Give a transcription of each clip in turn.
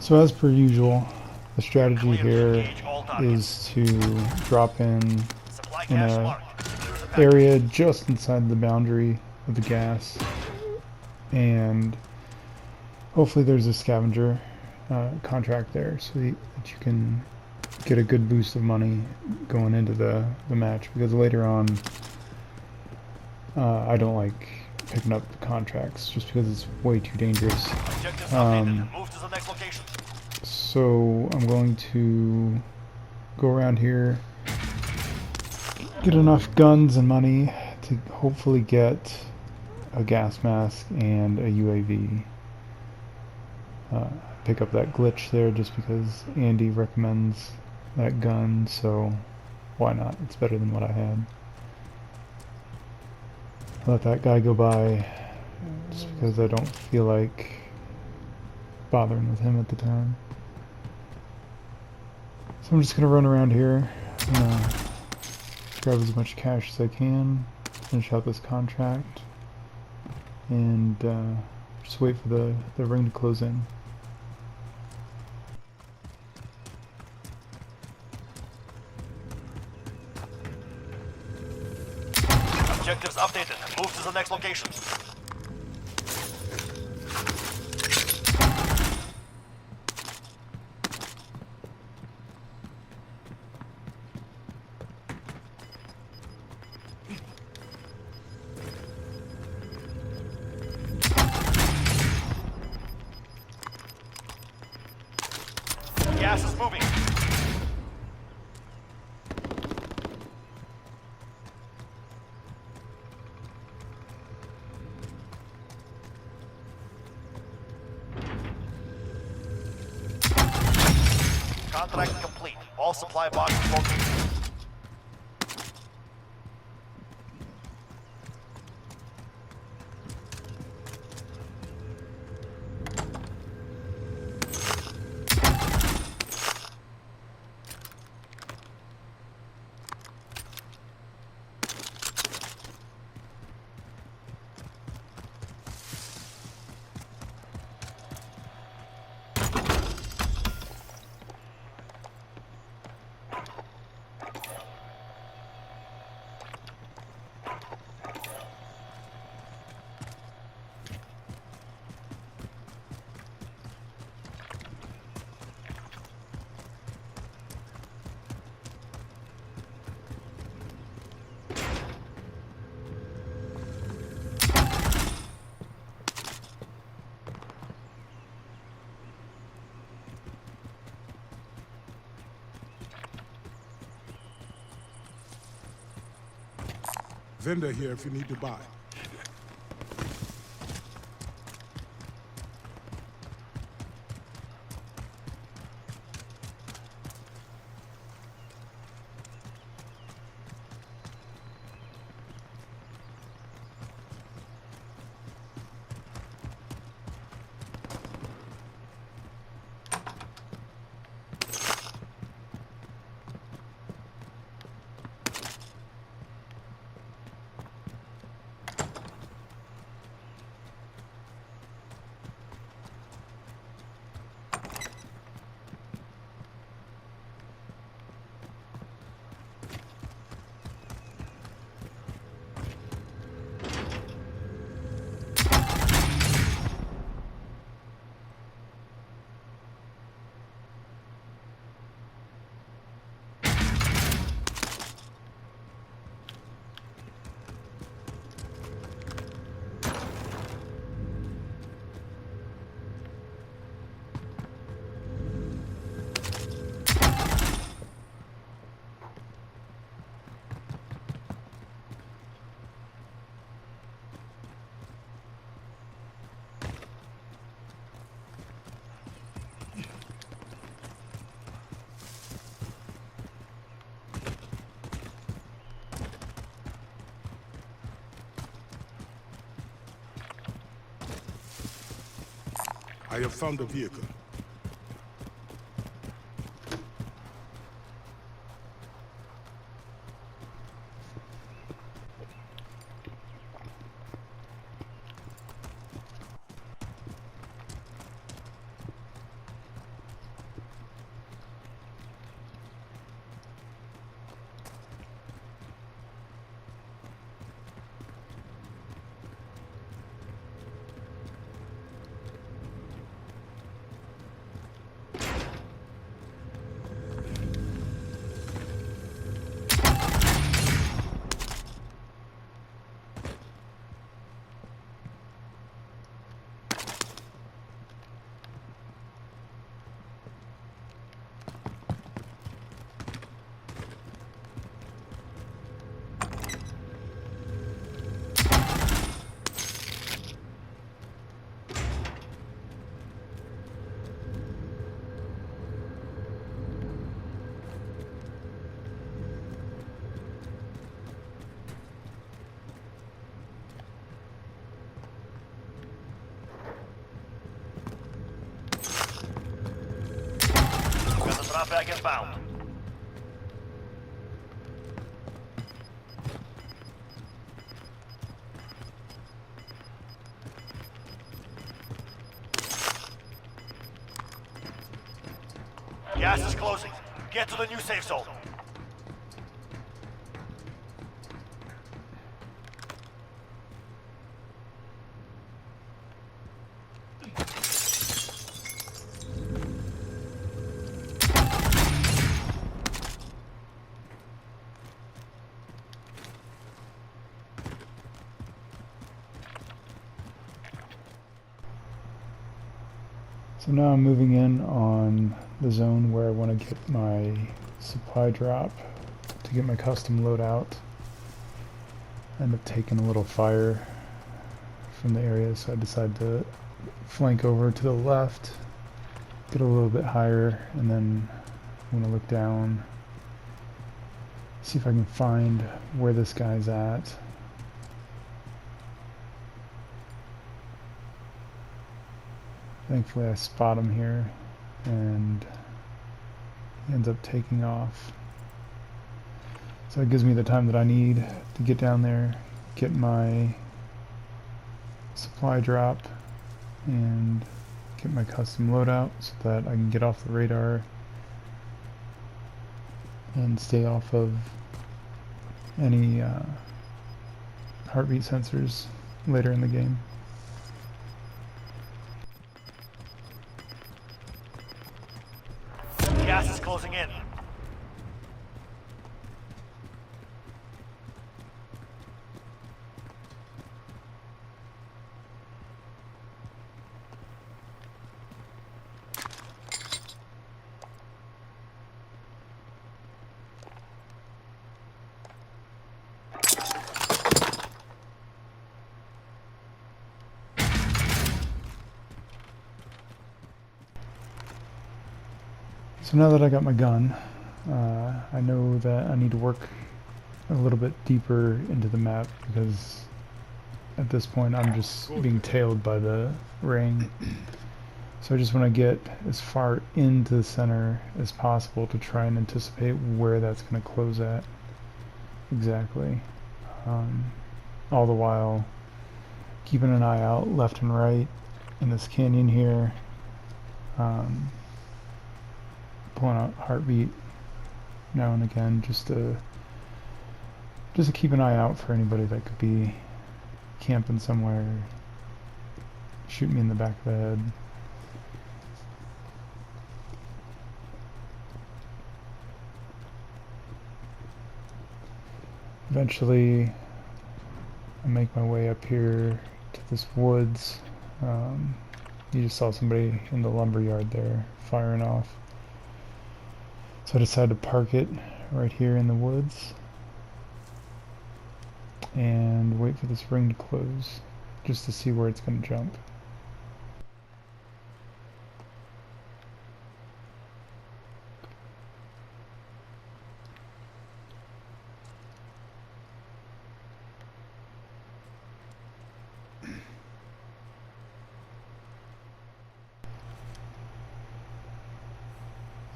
So as per usual, the strategy here is to drop in a area just inside the boundary of the gas, and hopefully there's a scavenger contract there so that you can get a good boost of money going into the match, because later on I don't like picking up the contracts just because it's way too dangerous. So I'm going to go around here, get enough guns and money to hopefully get a gas mask and a UAV. Pick up that glitch there just because Andy recommends that gun, so why not? It's better than what I had. Let that guy go by just because I don't feel like bothering with him at the time. So I'm just gonna run around here, grab as much cash as I can, finish out this contract, and just wait for the ring to close in. Objectives updated. Move to the next location. Gas is moving. Contract complete. All supply boxes located. Vendor here if you need to buy. I have found a vehicle. Drop bag inbound. Gas is closing. Get to the new safe zone. So now I'm moving in on the zone where I want to get my supply drop to get my custom loadout. End up taking a little fire from the area, so I decided to flank over to the left, get a little bit higher, and then I'm going to look down, see if I can find where this guy's at. Thankfully I spot him here, and he ends up taking off. So it gives me the time that I need to get down there, get my supply drop, and get my custom loadout so that I can get off the radar and stay off of any heartbeat sensors later in the game. Gas is closing in. So now that I got my gun, I know that I need to work a little bit deeper into the map, because at this point I'm just being tailed by the ring. So I just want to get as far into the center as possible to try and anticipate where that's going to close at exactly. All the while keeping an eye out left and right in this canyon here. Pulling out heartbeat now and again just to keep an eye out for anybody that could be camping somewhere, shoot me in the back of the head. Eventually I make my way up here to this woods. You just saw somebody in the lumber yard there firing off. So I decided to park it right here in the woods and wait for this ring to close just to see where it's going to jump.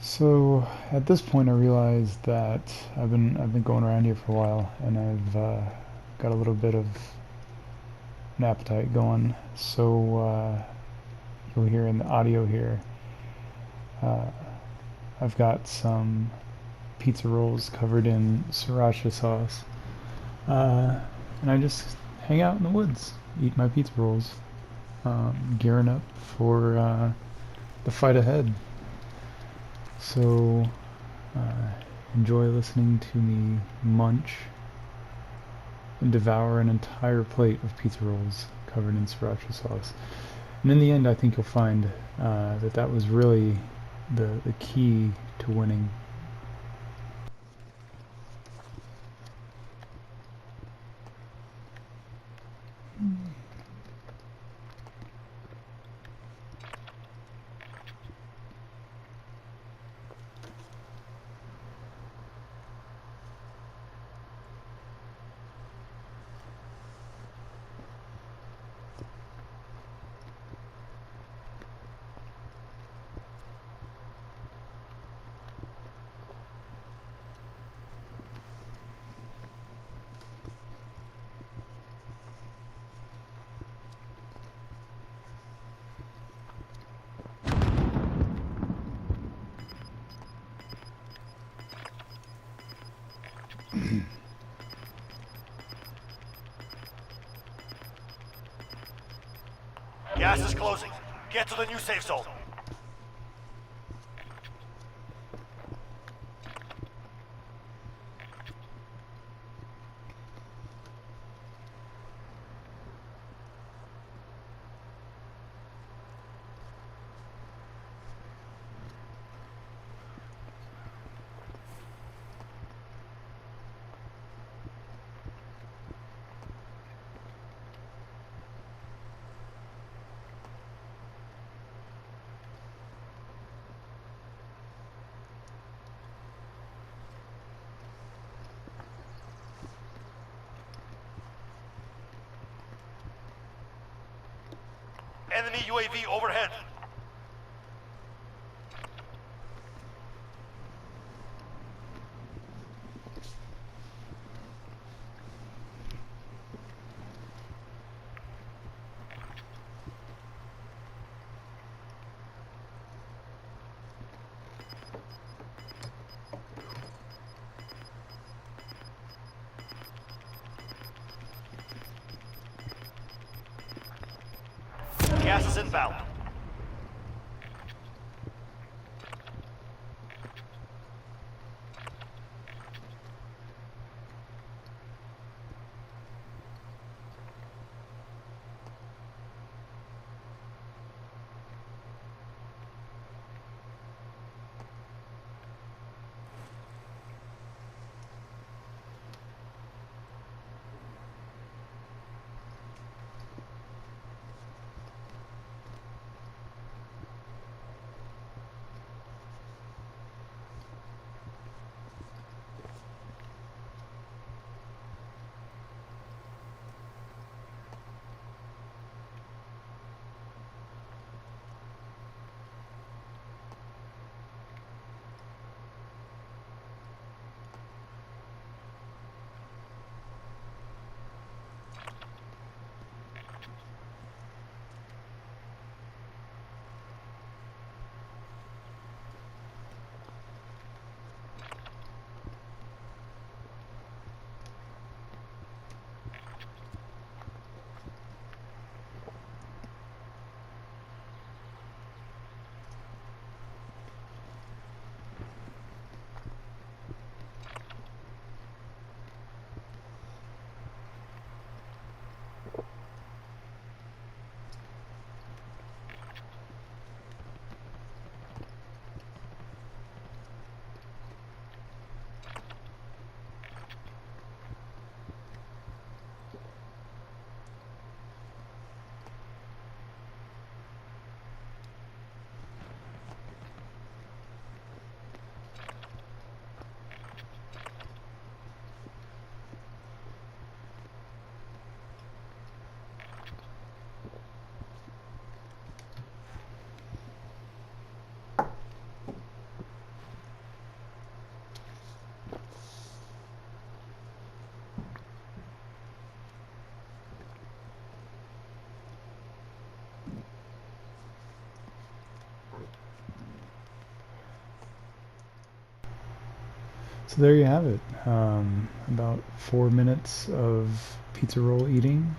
So at this point I realized that I've been going around here for a while, and I've got a little bit of an appetite going. So you'll hear in the audio here, I've got some pizza rolls covered in Sriracha sauce, and I just hang out in the woods, eat my pizza rolls, gearing up for the fight ahead. So enjoy listening to me munch and devour an entire plate of pizza rolls covered in Sriracha sauce. And in the end, I think you'll find that that was really the key to winning. Gas is closing. Get to the new safe zone. Enemy UAV overhead. Gas is inbound. So there you have it. About 4 minutes of pizza roll eating.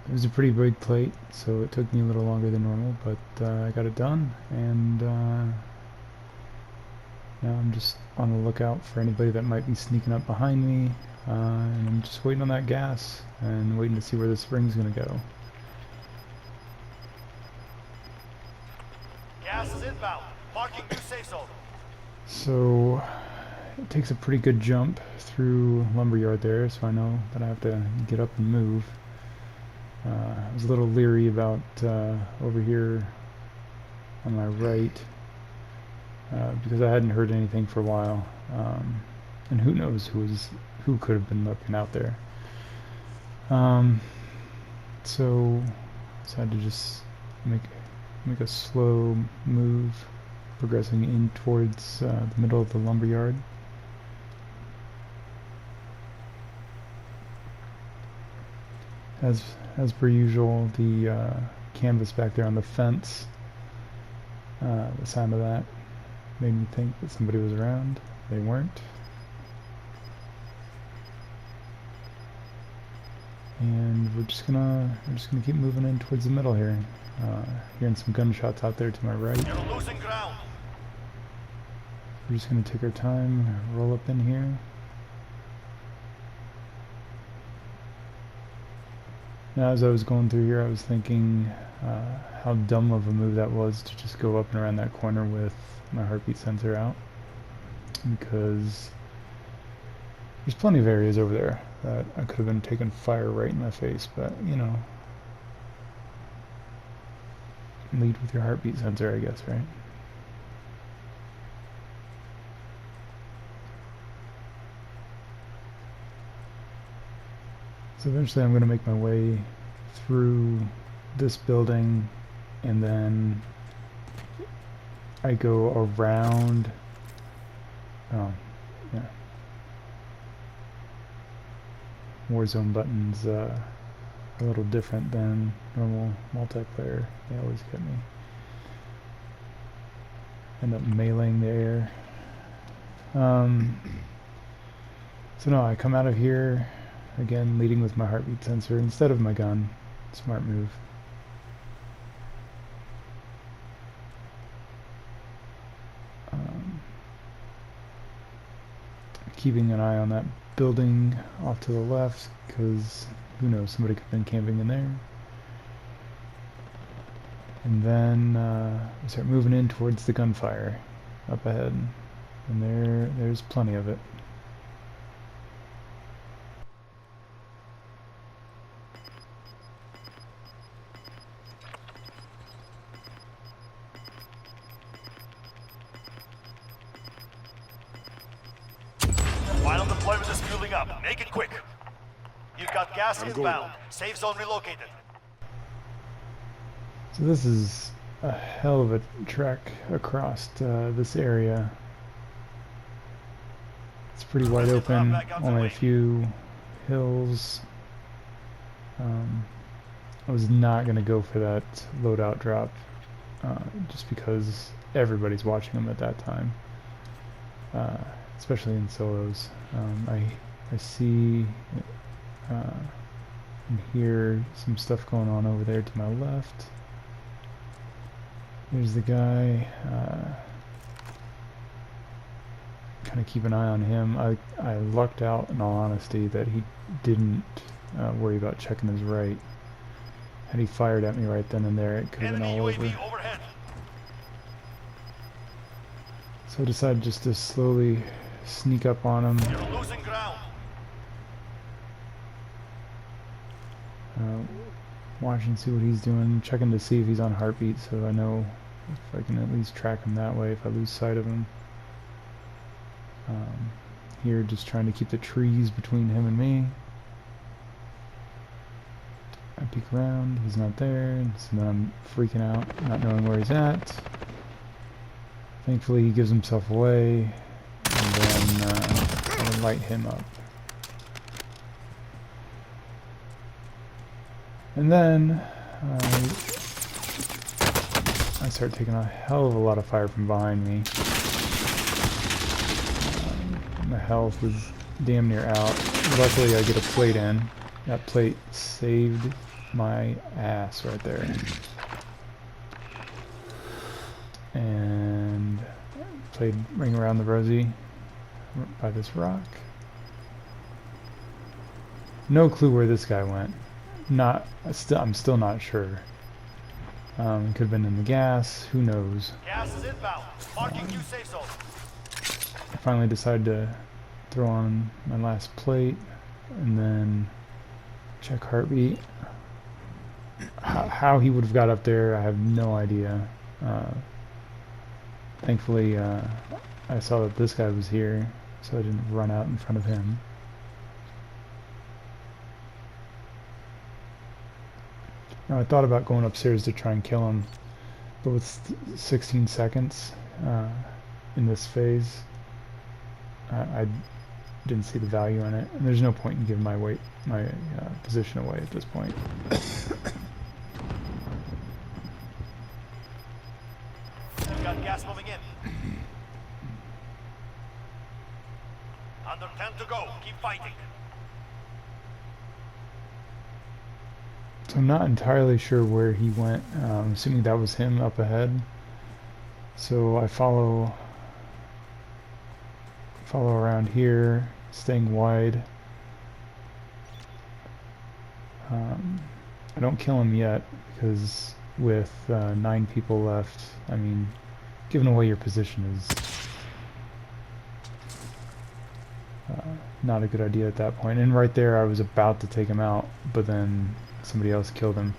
It was a pretty big plate, so it took me a little longer than normal, but I got it done, and now I'm just on the lookout for anybody that might be sneaking up behind me, and I'm just waiting on that gas and waiting to see where the spring's gonna go. Gas is inbound. Marking new safe zone. So it takes a pretty good jump through lumberyard there, so I know that I have to get up and move. I was a little leery about over here on my right because I hadn't heard anything for a while, and who knows who could have been lurking out there. So I decided to just make a slow move, progressing in towards the middle of the lumberyard. As per usual, the canvas back there on the fence, the sound of that made me think that somebody was around. They weren't. And we're just gonna keep moving in towards the middle here. Hearing some gunshots out there to my right. You're losing ground. We're just gonna take our time, roll up in here. Now, as I was going through here, I was thinking how dumb of a move that was to just go up and around that corner with my heartbeat sensor out, because there's plenty of areas over there that I could have been taking fire right in my face, but you know, lead with your heartbeat sensor, I guess, right? So eventually I'm going to make my way through this building, and then I go around. Oh, yeah. Warzone buttons a little different than normal multiplayer. They always get me. End up meleeing the air. So no, I come out of here. Again, leading with my heartbeat sensor instead of my gun. Smart move. Keeping an eye on that building off to the left, because who knows, somebody could have been camping in there. And then we start moving in towards the gunfire up ahead, and there's plenty of it. Final deployment is fueling up. Make it quick. You've got gas inbound. Safe zone relocated. So this is a hell of a trek across this area. It's pretty wide open, only a few hills. I was not going to go for that loadout drop, just because everybody's watching them at that time, especially in solos. I see and hear some stuff going on over there to my left. There's the guy. Kind of keep an eye on him. I lucked out, in all honesty, that he didn't worry about checking his right. Had he fired at me right then and there, it could have been all over. Overhead. So I decided just to slowly sneak up on him. You're losing ground. Watch and see what he's doing, checking to see if he's on heartbeat, so I know if I can at least track him that way if I lose sight of him. Here, just trying to keep the trees between him and me. I peek around, he's not there, so then I'm freaking out, not knowing where he's at. Thankfully he gives himself away, and then I light him up. And then I start taking a hell of a lot of fire from behind me. My health was damn near out. Luckily I get a plate in. That plate saved my ass right there. And played Ring Around the Rosie by this rock. No clue where this guy went. I'm still not sure. Could have been in the gas, who knows. Gas is inbound. Marking new safe zone. I finally decided to throw on my last plate and then check heartbeat. How he would have got up there, I have no idea. Thankfully, I saw that this guy was here, so I didn't run out in front of him. Now, I thought about going upstairs to try and kill him, but with 16 seconds in this phase, I didn't see the value in it, and there's no point in giving my position away at this point. We've got gas moving in. Under 10 to go. Keep fighting. So I'm not entirely sure where he went. Assuming that was him up ahead. So I follow around here, staying wide. I don't kill him yet because with 9 people left, I mean, giving away your position is not a good idea at that point. And right there I was about to take him out, but then somebody else killed him.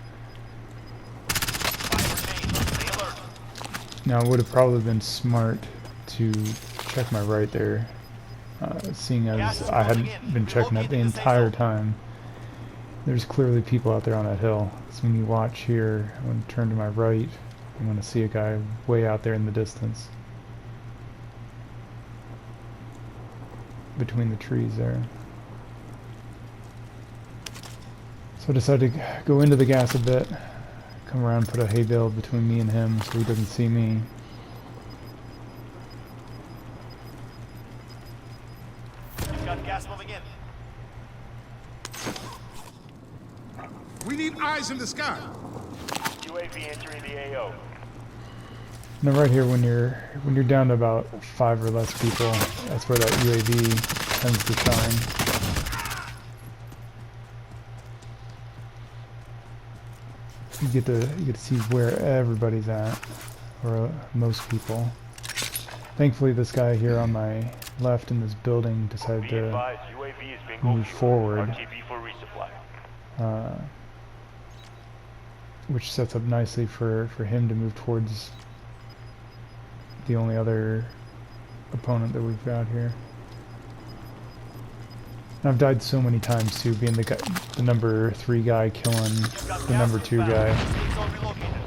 Now it would have probably been smart to check my right there, seeing as I hadn't been checking that the entire time. There's clearly people out there on that hill. So when you watch here, I'm going to turn to my right, I'm going to see a guy way out there in the distance. Between the trees there. So I decided to go into the gas a bit, come around, put a hay bale between me and him so he doesn't see me. You've got gas moving in. We need eyes in the sky. UAV entering the AO. Now right here, when you're down to about 5 or less people, that's where that UAV tends to shine. You get to see where everybody's at, or most people. Thankfully, this guy here on my left in this building decided to move forward, which sets up nicely for him to move towards the only other opponent that we've got here. And I've died so many times too, being the number 3 guy killing the number 2 guy.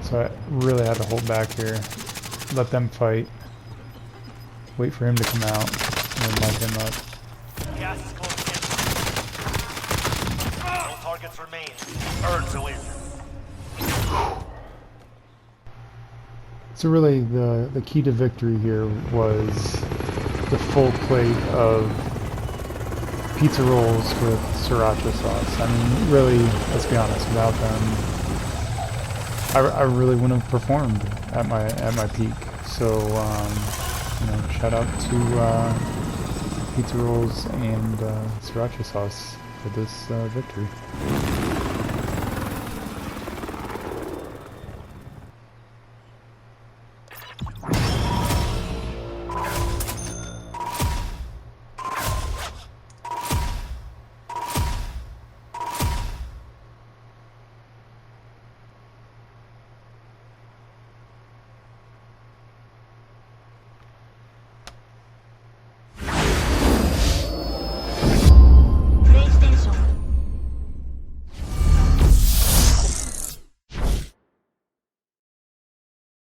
So I really had to hold back here, let them fight, wait for him to come out, and then light him up. Gas is closing in. No targets remain. Earn to win. So really the key to victory here was the full plate of pizza rolls with Sriracha sauce. I mean, really, let's be honest, without them, I really wouldn't have performed at my peak. So, you know, shout out to pizza rolls and Sriracha sauce for this victory.